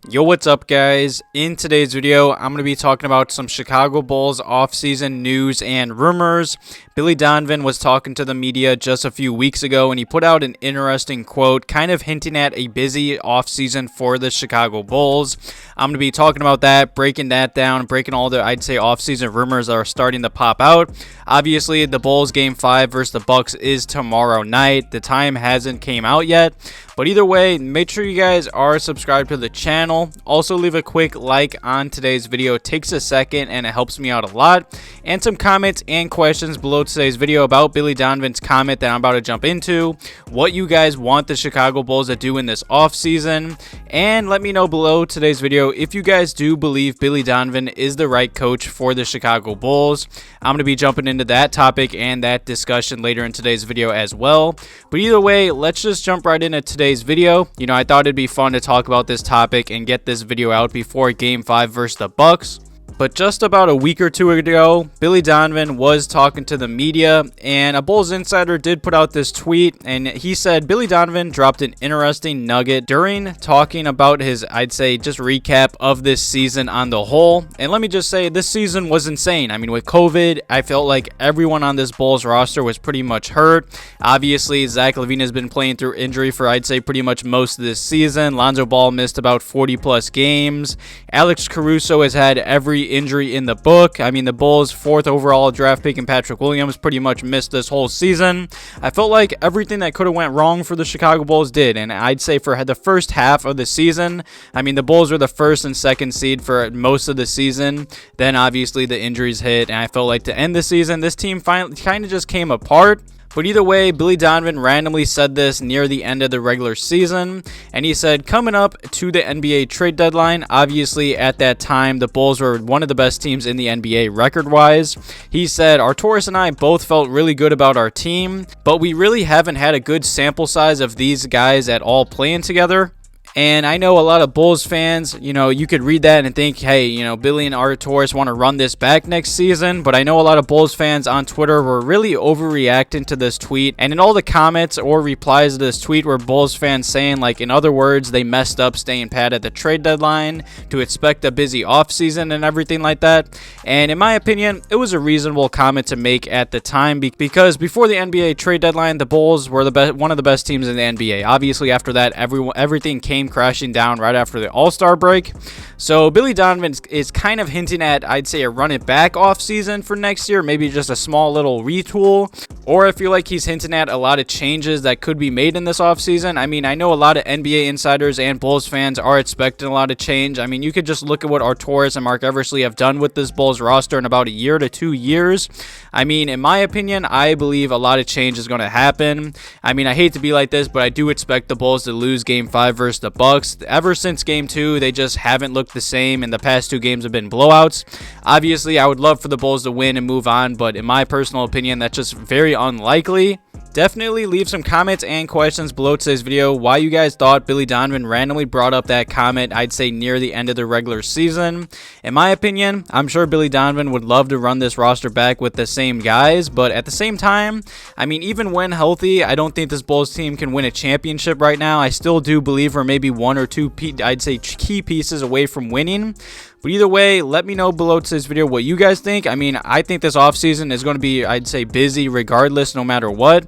Yo, what's up, guys? In today's video, I'm going to be talking about some Chicago Bulls offseason news and rumors. Billy Donovan was talking to the media just a few weeks ago, and he put out an interesting quote, kind of hinting at a busy offseason for the Chicago Bulls. I'm going to be talking about that, breaking that down, breaking all the, I'd say, offseason rumors that are starting to pop out. Obviously, the Bulls Game 5 versus the Bucks is tomorrow night. The time hasn't came out yet. But either way, make sure you guys are subscribed to the channel. Also, leave a quick like on today's video. It takes a second and it helps me out a lot. And some comments and questions below today's video about Billy Donovan's comment that I'm about to jump into. What you guys want the Chicago Bulls to do in this offseason. And let me know below today's video if you guys do believe Billy Donovan is the right coach for the Chicago Bulls. I'm going to be jumping into that topic and that discussion later in today's video as well. But either way, let's just jump right into today's video. I thought it'd be fun to talk about this topic and get this video out before Game 5 versus the Bucks. But just about a week or two ago, Billy Donovan was talking to the media, and a Bulls insider did put out this tweet, and he said Billy Donovan dropped an interesting nugget during talking about his, I'd say, just recap of this season on the whole. And let me just say, this season was insane. I mean, with COVID, I felt like everyone on this Bulls roster was pretty much hurt. Obviously, Zach LaVine has been playing through injury for, I'd say, pretty much most of this season. Lonzo Ball missed about 40-plus games. Alex Caruso has had every injury in the book. I mean, the Bulls' 4th overall draft pick in Patrick Williams pretty much missed this whole season. I felt like everything that could have went wrong for the Chicago Bulls did, and I'd say for the first half of the season, I mean, the Bulls were the 1st and 2nd seed for most of the season. Then obviously the injuries hit, and I felt like to end the season, this team finally kind of just came apart. But either way, Billy Donovan randomly said this near the end of the regular season, and he said, coming up to the NBA trade deadline, obviously at that time, the Bulls were one of the best teams in the NBA record-wise. He said, Arturas and I both felt really good about our team, but we really haven't had a good sample size of these guys at all playing together. And I know a lot of Bulls fans, you could read that and think, hey, Billy and Arturas want to run this back next season. But I know a lot of Bulls fans on Twitter were really overreacting to this tweet. And in all the comments or replies to this tweet were Bulls fans saying, like, in other words, they messed up staying pat at the trade deadline, to expect a busy offseason and everything like that. And in my opinion, it was a reasonable comment to make at the time, because before the NBA trade deadline, the Bulls were one of the best teams in the NBA. Obviously, after that, everything came crashing down right after the All-Star break. So Billy Donovan is kind of hinting at, I'd say, a run it back off season for next year, maybe just a small little retool. Or I feel like he's hinting at a lot of changes that could be made in this offseason. I mean, I know a lot of NBA insiders and Bulls fans are expecting a lot of change. I mean, you could just look at what Arturas and Mark Eversley have done with this Bulls roster in about a year to 2 years. I mean, in my opinion, I believe a lot of change is going to happen. I mean, I hate to be like this, but I do expect the Bulls to lose Game 5 versus the Bucks. Ever since Game 2, they just haven't looked the same, and the past 2 games have been blowouts. Obviously, I would love for the Bulls to win and move on, but in my personal opinion, that's just very unlikely. Definitely leave some comments and questions below today's video why you guys thought Billy Donovan randomly brought up that comment, I'd say, near the end of the regular season. In my opinion, I'm sure Billy Donovan would love to run this roster back with the same guys, but at the same time, I mean, even when healthy, I don't think this Bulls team can win a championship right now. I still do believe we're maybe 1 or 2, I'd say, key pieces away from winning. But either way, let me know below today's video what you guys think. I mean, I think this offseason is going to be, I'd say, busy regardless, no matter what.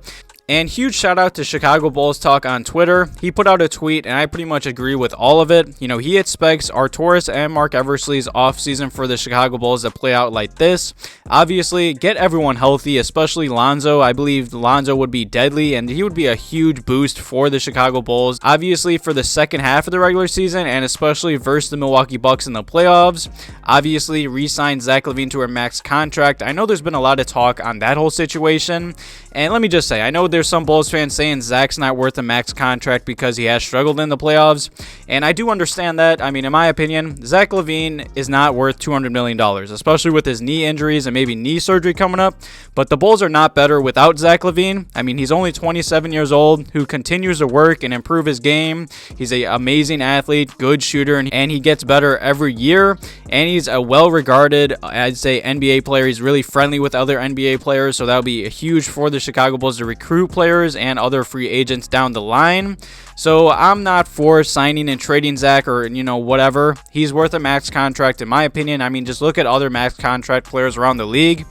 And huge shout out to Chicago Bulls Talk on Twitter. He put out a tweet, and I pretty much agree with all of it. He expects Arturas and Mark Eversley's offseason for the Chicago Bulls to play out like this. Obviously, get everyone healthy, especially Lonzo. I believe Lonzo would be deadly, and he would be a huge boost for the Chicago Bulls. Obviously, for the second half of the regular season, and especially versus the Milwaukee Bucks in the playoffs. Obviously, re-signed Zach LaVine to a max contract. I know there's been a lot of talk on that whole situation. And let me just say, I know there's some Bulls fans saying Zach's not worth a max contract because he has struggled in the playoffs. And I do understand that. I mean, in my opinion, Zach LaVine is not worth $200 million, especially with his knee injuries and maybe knee surgery coming up. But the Bulls are not better without Zach LaVine. I mean, he's only 27 years old, who continues to work and improve his game. He's an amazing athlete, good shooter, and he gets better every year. And he's a well-regarded, I'd say, NBA player. He's really friendly with other NBA players, so that would be huge for the Chicago Bulls to recruit recruit players and other free agents down the line. So I'm not for signing and trading Zach or, whatever. He's worth a max contract in my opinion. I mean, just look at other max contract players around the league.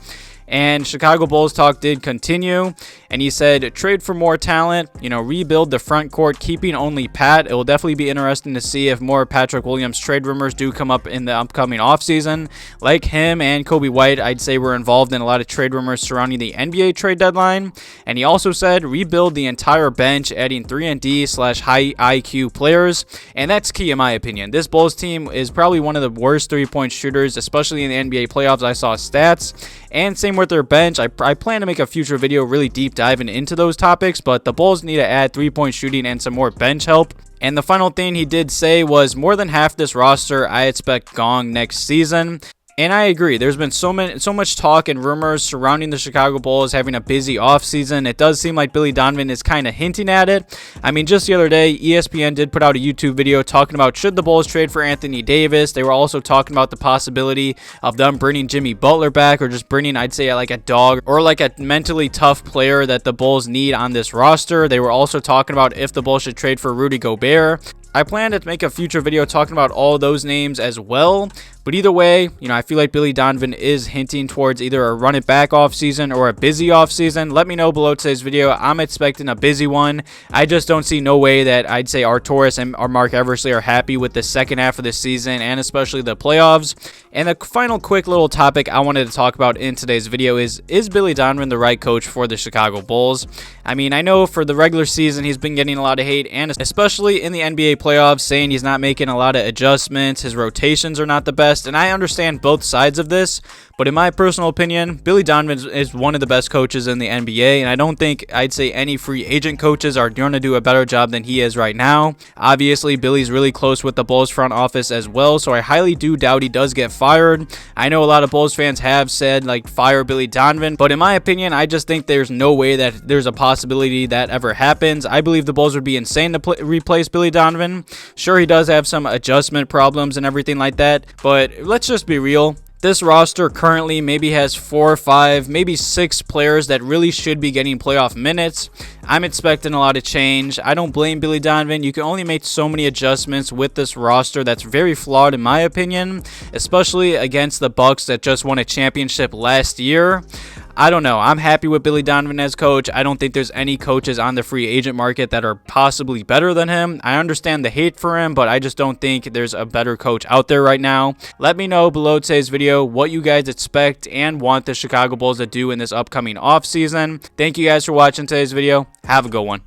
And Chicago Bulls talk did continue, and he said, trade for more talent, rebuild the front court, keeping only Pat. It will definitely be interesting to see if more Patrick Williams trade rumors do come up in the upcoming offseason. Like him and Coby White, I'd say we're involved in a lot of trade rumors surrounding the NBA trade deadline. And he also said, rebuild the entire bench, adding 3-and-D/high IQ players. And that's key in my opinion. This Bulls team is probably one of the worst three-point shooters, especially in the NBA playoffs. I saw stats. And same with their bench. I plan to make a future video really deep diving into those topics, but the Bulls need to add three-point shooting and some more bench help. And the final thing he did say was, more than half this roster I expect gone next season. And I agree. There's been so much talk and rumors surrounding the Chicago Bulls having a busy offseason. It does seem like Billy Donovan is kind of hinting at it. I mean, just the other day, ESPN did put out a YouTube video talking about should the Bulls trade for Anthony Davis. They were also talking about the possibility of them bringing Jimmy Butler back, or just bringing, I'd say, like a dog or like a mentally tough player that the Bulls need on this roster. They were also talking about if the Bulls should trade for Rudy Gobert. I plan to make a future video talking about all those names as well. But either way, I feel like Billy Donovan is hinting towards either a run it back offseason or a busy offseason. Let me know below today's video. I'm expecting a busy one. I just don't see no way that I'd say Arturas and Mark Eversley are happy with the second half of the season and especially the playoffs. And the final quick little topic I wanted to talk about in today's video is Billy Donovan the right coach for the Chicago Bulls? I mean, I know for the regular season he's been getting a lot of hate, and especially in the NBA playoffs, saying he's not making a lot of adjustments, his rotations are not the best. And I understand both sides of this, but in my personal opinion, Billy Donovan is one of the best coaches in the NBA, and I don't think I'd say any free agent coaches are going to do a better job than he is right now. Obviously, Billy's really close with the Bulls front office as well, so I highly do doubt he does get fired. I know a lot of Bulls fans have said, fire Billy Donovan, but in my opinion, I just think there's no way that there's a possibility that ever happens. I believe the Bulls would be insane to replace Billy Donovan. Sure, he does have some adjustment problems and everything like that, but let's just be real. This roster currently maybe has 4 or 5, maybe 6 players that really should be getting playoff minutes. I'm expecting a lot of change. I don't blame Billy Donovan. You can only make so many adjustments with this roster that's very flawed in my opinion, especially against the Bucks that just won a championship last year. I don't know. I'm happy with Billy Donovan as coach. I don't think there's any coaches on the free agent market that are possibly better than him. I understand the hate for him, but I just don't think there's a better coach out there right now. Let me know below today's video what you guys expect and want the Chicago Bulls to do in this upcoming offseason. Thank you guys for watching today's video. Have a good one.